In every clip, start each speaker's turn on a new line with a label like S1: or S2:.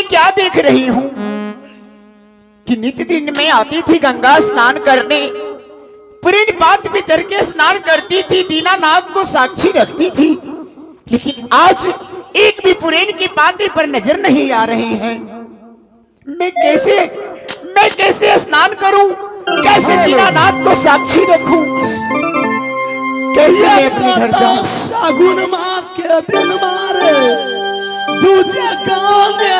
S1: क्या देख रही हूँ कि नित्य दिन में आती थी गंगा स्नान करने, पुरेन पात पे चढ़ के स्नान करती थी, दीनानाथ को साक्षी रखती थी, लेकिन आज एक भी पुरेन की पाते पर नजर नहीं आ रही है। मैं कैसे स्नान करूं, कैसे दीनानाथ को साक्षी रखूं, कैसे मैं अपने घर जाऊं।
S2: सागुन माँ के दिन मारे दूजे गाने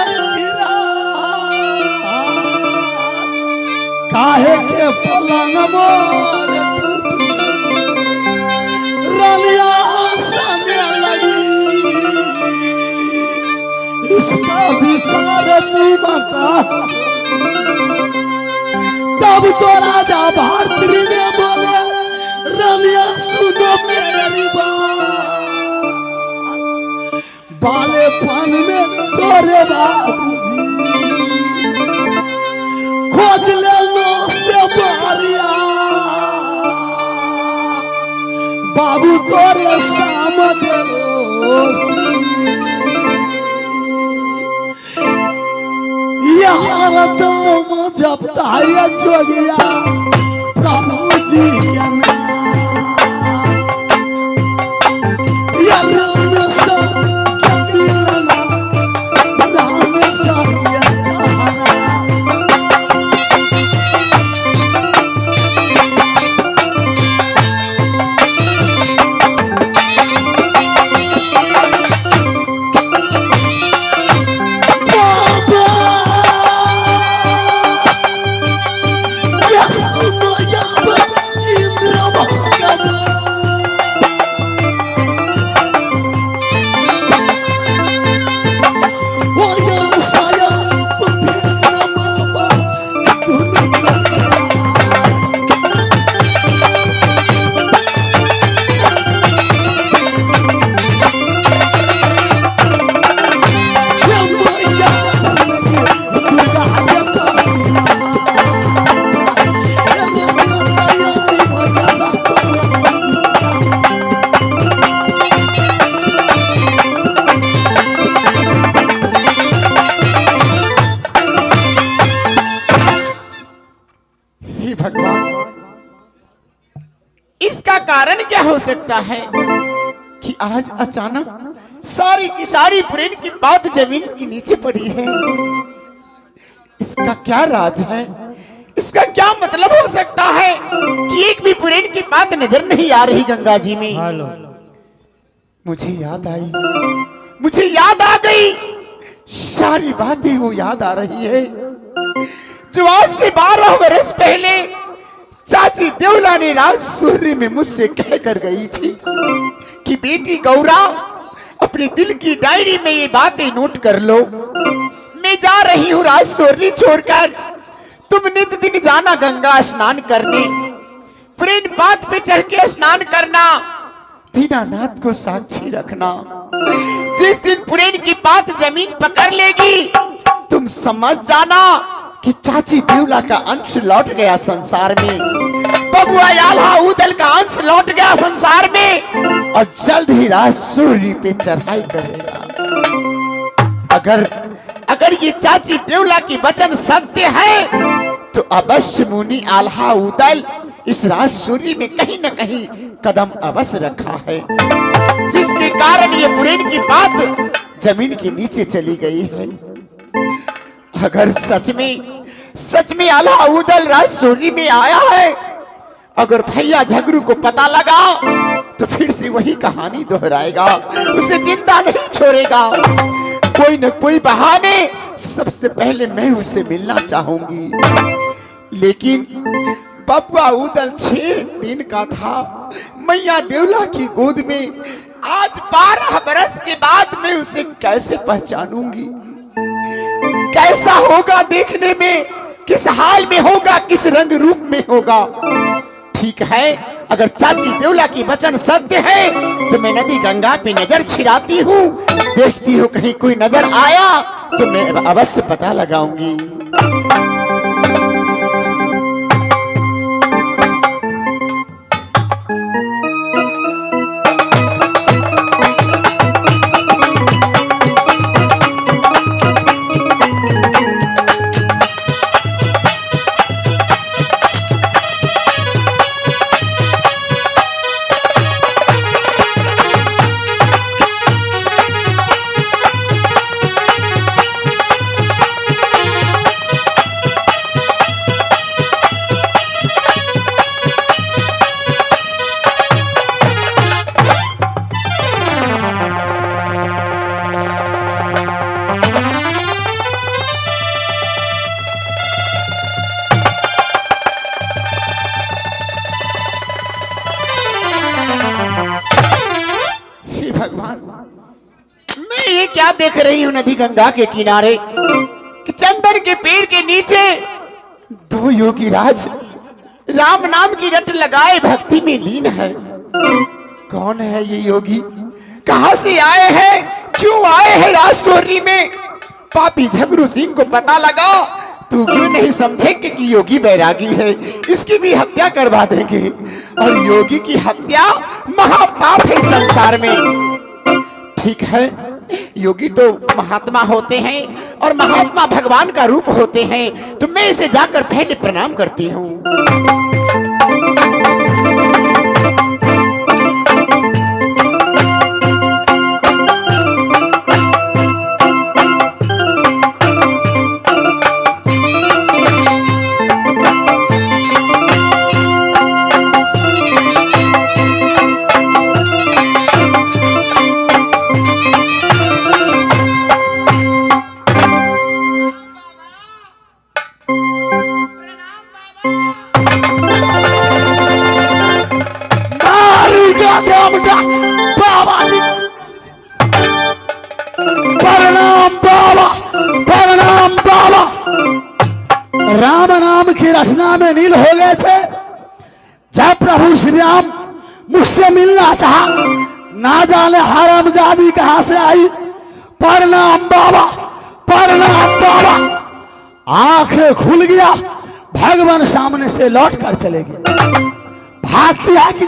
S2: काहे के पलंग मोर रलिया हंसने लगी, इसका विचार तुम का। तब तो राजा भारती ने बोले रलिया सुनो मेरी बात, बालेपन में तोरे बाबूजी खोज ले लो से बारिया, बाबू तोरे शाम यहाँ तुम जब ताया जोगिया प्रभु जी के नाम या राम सब के मिलना, राम सब के कहना।
S1: इसका कारण क्या हो सकता है कि आज अचानक सारी की सारी पुरेन की बात जमीन के नीचे पड़ी है। इसका क्या राज है, इसका क्या मतलब हो सकता है कि एक भी पुरेन की बात नजर नहीं आ रही गंगा जी में। मुझे याद आ गई, सारी बातें वो याद आ रही है जो आज से 12 वर्ष पहले चाची देवला ने राज सूर्य में मुझसे कह कर गई थी कि बेटी गौरा अपने दिल की डायरी में ये बातें नोट कर लो, मैं जा रही हूँ राज सूर्य छोड़कर, तुम नित्य दिन जाना गंगा स्नान करने, पुरेन पात पे चढ़ के स्नान करना, दीनानाथ को साक्षी रखना। जिस दिन पुरेन की बात जमीन पकड़ लेगी तुम समझ जाना कि चाची देवला का अंश लौट गया संसार में, बबुआ याल्हा उदल का अंश लौट गया संसार में, और जल्द ही राज सूर्य पे चढ़ाई करेगा। अगर ये चाची देवला की वचन सत्य है तो अवश्य मुनि आल्हा उदल इस राज सूर्य में कहीं न कहीं कदम अवश्य रखा है, जिसके कारण ये पुरेन की बात जमीन के नीचे चली गई है। अगर सच में आल्हा उदल राज सूर्य में आया है, अगर भैया झगरू को पता लगा तो फिर से वही कहानी दोहराएगा, उसे जिंदा नहीं छोड़ेगा। कोई न कोई बहाने सबसे पहले मैं उसे मिलना चाहूंगी, लेकिन बबुआ उदल 6 दिन का था मैया देवला की गोद में, आज 12 बरस के बाद मैं उसे कैसे पहचानूंगी, कैसा होगा देखने में, किस हाल में होगा, किस रंग रूप में होगा। ठीक है, अगर चाची देवला की वचन सत्य है तो मैं नदी गंगा पे नजर छिड़ाती हूँ, देखती हूँ कहीं कोई नजर आया तो मैं अवश्य पता लगाऊंगी। भगवान, मैं ये क्या देख रही हूँ नदी गंगा के किनारे कि चंदन के पेड़ के नीचे दो योगी राज राम नाम की रट लगाए भक्ति में लीन है। कौन है ये योगी, कहां से आए हैं, क्यों आए हैं राजसोरी में? पापी झगरू सिंह को पता लगा तू क्यों नहीं समझेंगे कि योगी बैरागी है, इसकी भी हत्या करवा देंगे। और योगी की हत्या महापाप है संसार में। ठीक है, योगी तो महात्मा होते हैं और महात्मा भगवान का रूप होते हैं, तो मैं इसे जाकर पहले प्रणाम करती हूँ।
S2: बाबा जी प्रणाम बाबा, प्रणाम बाबा। राम नाम की रचना में नील हो गए थे जब प्रभु श्री राम मुझसे मिलना चाहा, ना जाने हरामजादी कहां से आई। प्रणाम बाबा, प्रणाम बाबा। आंखें खुल गया, भगवान सामने से लौट कर चले गए। भागती है कि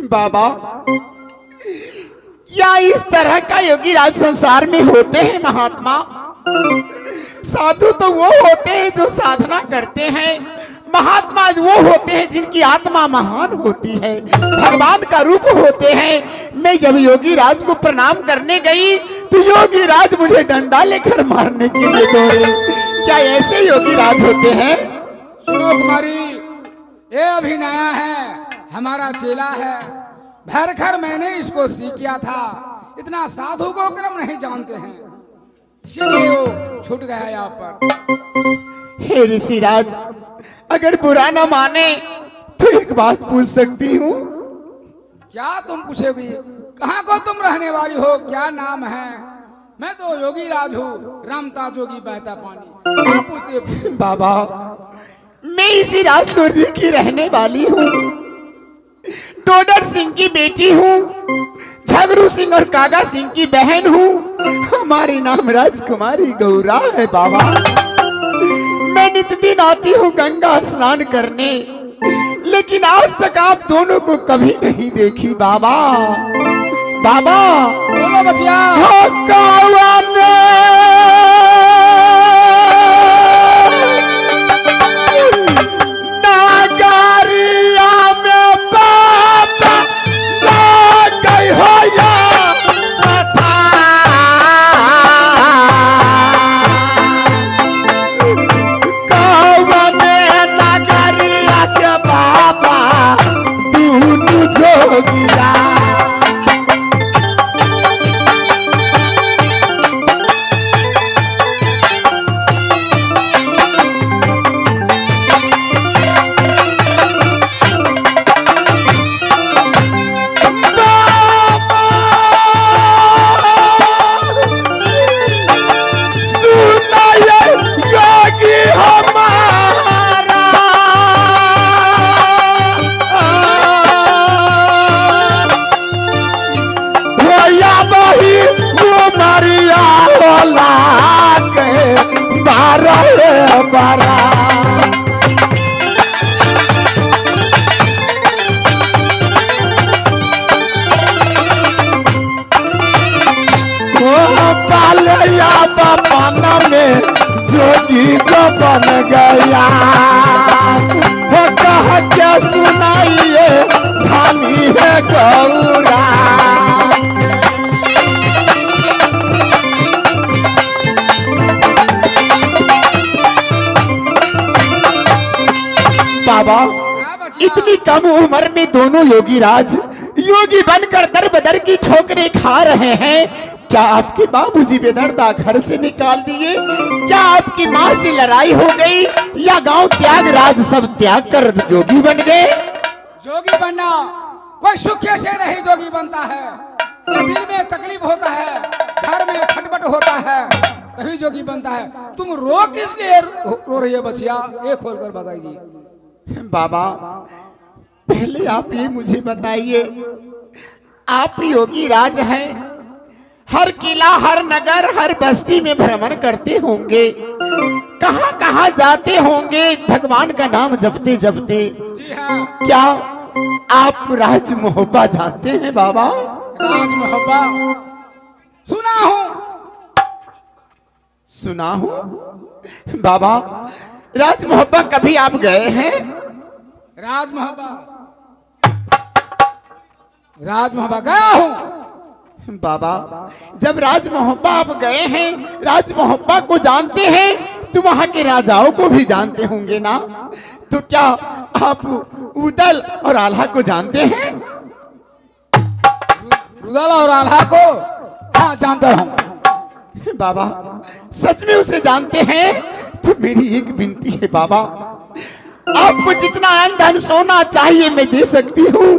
S1: बाबा, या इस तरह का योगी राज संसार में होते हैं महात्मा? साधु तो वो होते हैं जो साधना करते हैं, महात्मा वो होते हैं जिनकी आत्मा महान होती है, भगवान का रूप होते हैं। मैं जब योगी राज को प्रणाम करने गई तो योगी राज मुझे डंडा लेकर मारने के लिए दौड़े। क्या ऐसे योगी राज होते हैं?
S3: सुनो कुमारी, ये अभी नया है, हमारा चेला है। भरखर मैंने इसको सीख किया था, इतना साधु को क्रम नहीं जानते हैं, इसीलिए वो छूट गया यहाँ पर।
S1: हे ऋषिराज, अगर बुरा न माने तो एक बात पूछ सकती हूँ?
S3: क्या तुम पूछोगी? कहाँ को तुम रहने वाली हो, क्या नाम है? मैं तो योगी राज हूँ, रामता जोगी बहता पानी। क्या पूछते?
S1: बाबा, मैं इसी राजसूर्य की रहने वाली हूँ, डोडर सिंह की बेटी हूँ, झगरू सिंह और कागा सिंह की बहन हूँ। हमारी नाम राजकुमारी गौरा है बाबा। मैं नित दिन आती हूँ गंगा स्नान करने, लेकिन आज तक आप दोनों को कभी नहीं देखी बाबा। बाबा
S3: बोलो बचिया।
S2: जोगी जो बन गया हो, कह क्या सुनाइए धानी है गौरा।
S1: बाबा, इतनी कम उम्र में दोनों योगी राज योगी बनकर दर बदर की ठोकरें खा रहे हैं। क्या आपके बाबूजी बेदर्दा घर से निकाल दिए? क्या आपकी माँ से लड़ाई हो गई? या गांव त्याग राज सब त्याग कर योगी बन गए?
S3: जोगी बनना कोई सुखे से नहीं जोगी बनता है। ये दिल में तकलीफ होता है, घर में खटपट होता है, तभी जोगी बनता है। तुम रो किस लिए रो रही है बचिया? ये खोल कर बताइए।
S1: बाबा पहले आप ये मुझे बताइए, आप योगी राज हैं, हर किला हर नगर हर बस्ती में भ्रमण करते होंगे, कहां कहां जाते होंगे भगवान का नाम जपते जपते।
S3: जी हाँ।
S1: क्या आप राज मोहब्बा जानते हैं बाबा?
S3: राज मोहब्बा सुना हूँ।
S1: सुना हूँ बाबा, राज मोहब्बा कभी आप गए हैं?
S3: राज मोहब्बा गया हूँ
S1: बाबा। जब राज मोहब्बा आप गए हैं, राज मोहब्बा को जानते हैं तो वहां के राजाओं को भी जानते होंगे ना? तो क्या आप उदल और आल्हा को जानते हैं?
S3: रुदल और आल्हा को हाँ जानता हूँ।
S1: बाबा सच में उसे जानते हैं? तो मेरी एक विनती है बाबा, आपको जितना अन्न धन सोना चाहिए मैं दे सकती हूँ।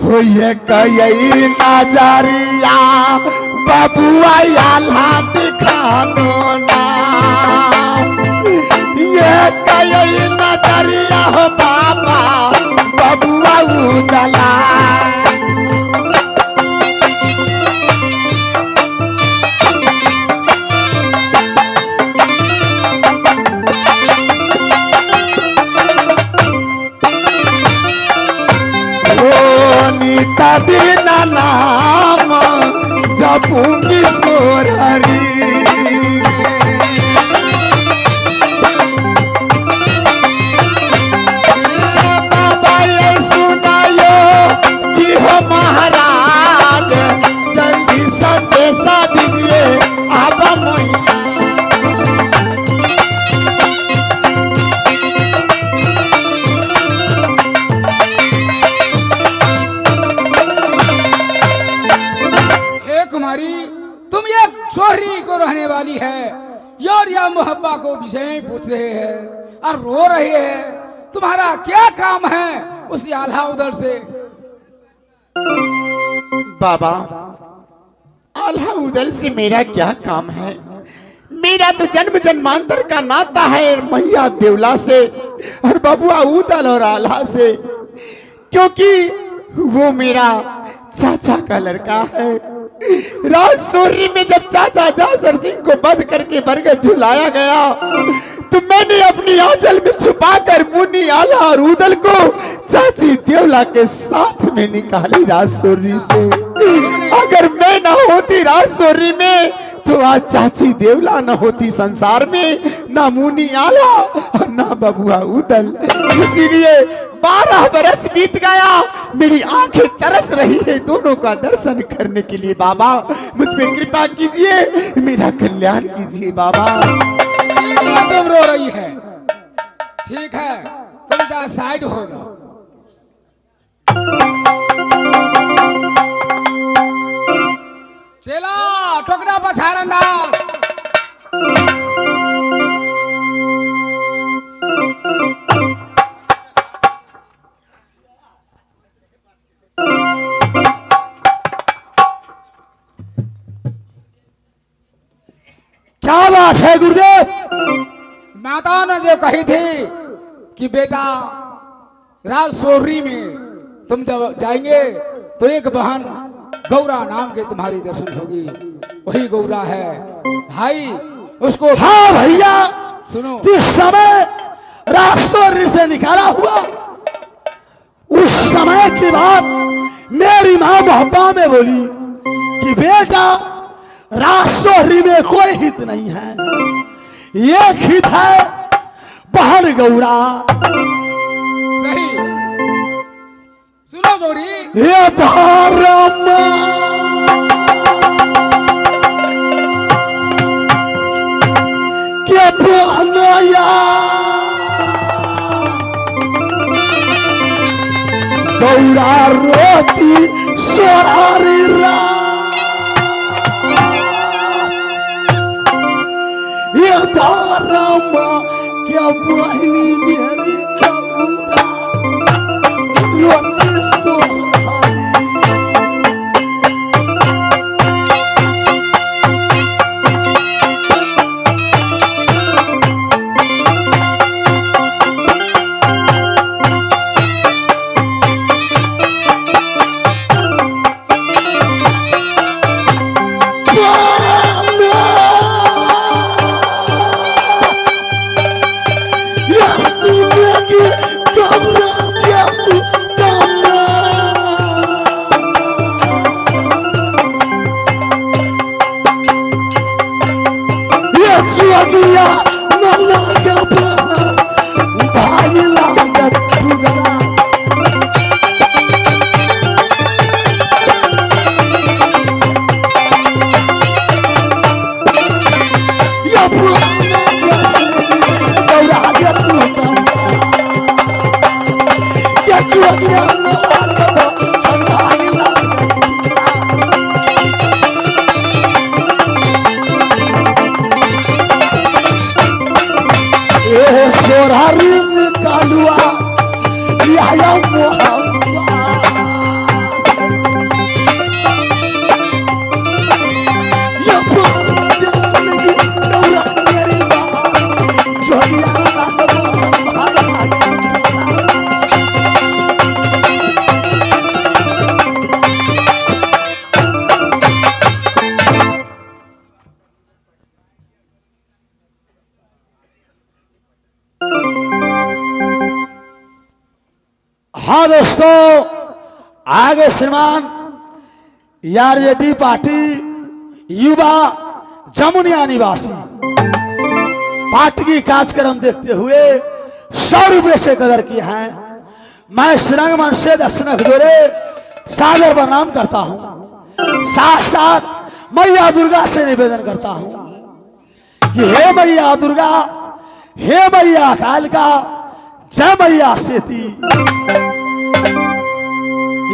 S1: हो ये कई नजरिया बबुआ आल्हा दिखा दो ना, ये कई नजरिया हो बाबा बबुआ उदला। बिना नाम जपूंगी सोरहरी, बाबा ये सुनायो कि हो महाराज जल्दी संदेशा दीजिए आबा मैया।
S3: तुम ये चोरी को रहने वाली है यार, या मोहब्बा को विषय में पूछ रहे हैं और रो रहे हैं। तुम्हारा क्या काम है उस आल्हा उदल से?
S1: बाबा आल्हा उदल से मेरा क्या काम है? मेरा तो जन्म जन्मांतर का नाता है मैया देवला से और बबुआ उदल और आल्हा से, क्योंकि वो मेरा चाचा का लड़का है। राजसूरी में जब चाचा जासर सिंह को बंद करके बरगद झुलाया गया तो मैंने अपनी आंचल में छुपाकर मुन्नी आला और उदल को चाची देवला के साथ में निकाली राजसूरी से। अगर मैं ना होती राजसूरी में तो आज चाची देवला न होती संसार में, ना मुन्नी आला और ना बबुआ उदल। इसीलिए 12 बरस बीत गया, मेरी आंखें तरस रही है दोनों का दर्शन करने के लिए। बाबा मुझ पे कृपा कीजिए, मेरा कल्याण कीजिए बाबा।
S3: तुम रो रही है, ठीक है तुम जा साइड हो जाओ। चला टोकरा पछाड़ अंदाज।
S2: क्या बात है गुरुदेव?
S3: माता ने जो कही थी कि बेटा राजसोरी में तुम जब जाएंगे तो एक बहन गौरा नाम के तुम्हारी दर्शन होगी, वही गौरा है भाई उसको।
S2: हाँ भैया
S3: सुनो,
S2: जिस समय राजसोरी से निकाला हुआ उस समय की बात मेरी माँ मोहब्बा में बोली कि बेटा राजसोरी में कोई हित नहीं है, एक हित है बहन गौरा।
S3: सही सुनो जोड़ी,
S2: ये धर्म के बहनया गौरा रोती सोनारी ये धर्म क्या बहनी मेरी गौरा रोती सोनारी। हाँ दोस्तों, आगे श्रीमान आरजेडी पार्टी युवा जमुनिया निवासी पार्टी की कार्यक्रम देखते हुए 100 रुपये से कदर की है। मैं श्रीरंग मंच से दर्शक जोड़े सादर प्रणाम करता हूँ। साथ साथ मैया दुर्गा से निवेदन करता हूँ कि हे मैया दुर्गा, हे मैया कालिका, जय मैया सेती।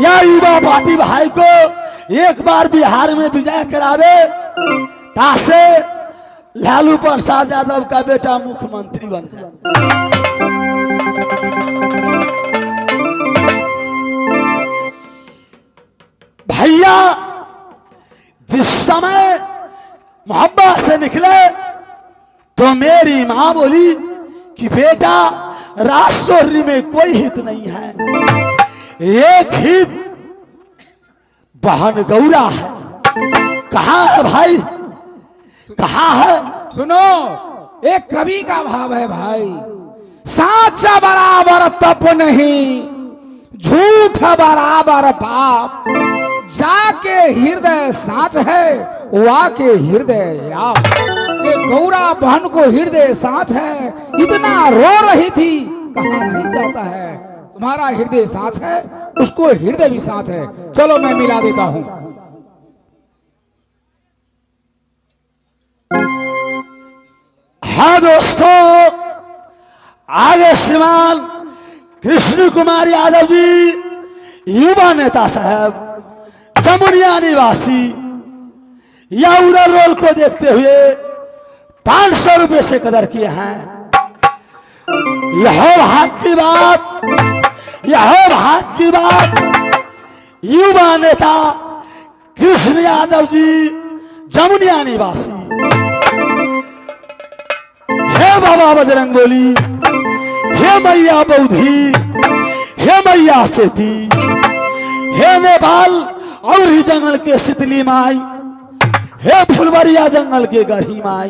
S2: या युवा पार्टी भाई को एक बार बिहार में विजय करावे तासे लालू प्रसाद यादव का बेटा मुख्यमंत्री बन जाए। भैया जिस समय मोहब्बत से निकले तो मेरी मां बोली कि बेटा राजशोहरी में कोई हित नहीं है, एक हित बहन गौरा है। कहाँ है भाई, कहाँ है?
S3: सुनो, एक कवि का भाव है भाई, साचा बराबर तप नहीं, झूठ बराबर पाप, जाके हृदय साच है, वाके हृदय याप। ये गौरा बहन को हृदय साच है, इतना रो रही थी, कहाँ नहीं जाता है। तुम्हारा हृदय साच है, उसको हृदय भी साच है। चलो मैं मिला देता हूं।
S2: हाँ दोस्तों, आगे श्रीमान कृष्ण कुमार यादव जी युवा नेता साहब जमुनिया निवासी या उधर रोल को देखते हुए 500 रुपये से कदर किए हैं। यह भाग की बात, यह भाग की बात युवा नेता कृष्ण यादव जी जमुनिया निवासी। हे बाबा बजरंग बोली, हे मैया बौधी, हे मैया सेती, हे नेपाल और ही जंगल के शीतली माई, हे फुलवरिया जंगल के गढ़ी माई।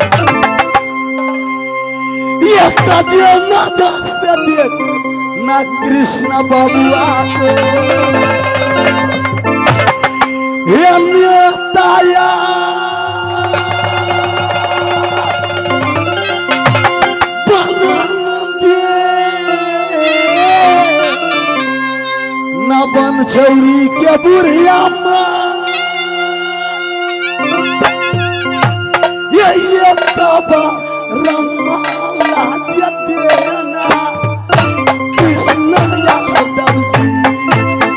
S2: ये काजिया ना जान से देख ना कृष्ण बबुआ को, हे नेताया बन चौरी के बुढ़िया माँ, ये कबा रमाला देना कृष्ण यादव जी।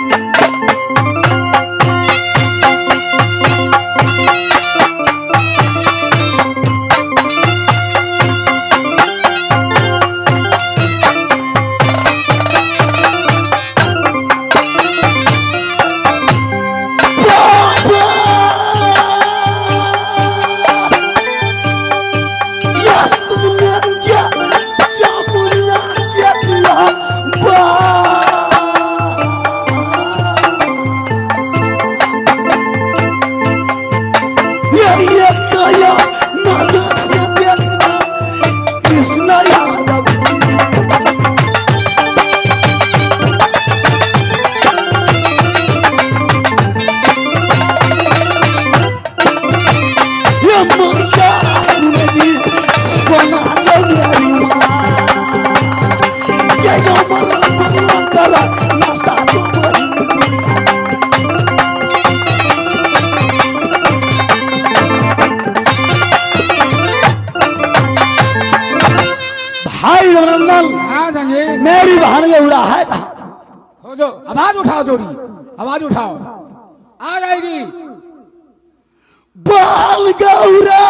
S2: भाई रघुनंदन,
S3: हाँ संजय,
S2: मेरी बहन गौरा है कहाँ?
S3: खोजो, आवाज उठाओ जोड़ी, आवाज उठाओ, आ जाएगी।
S2: बहन गौरा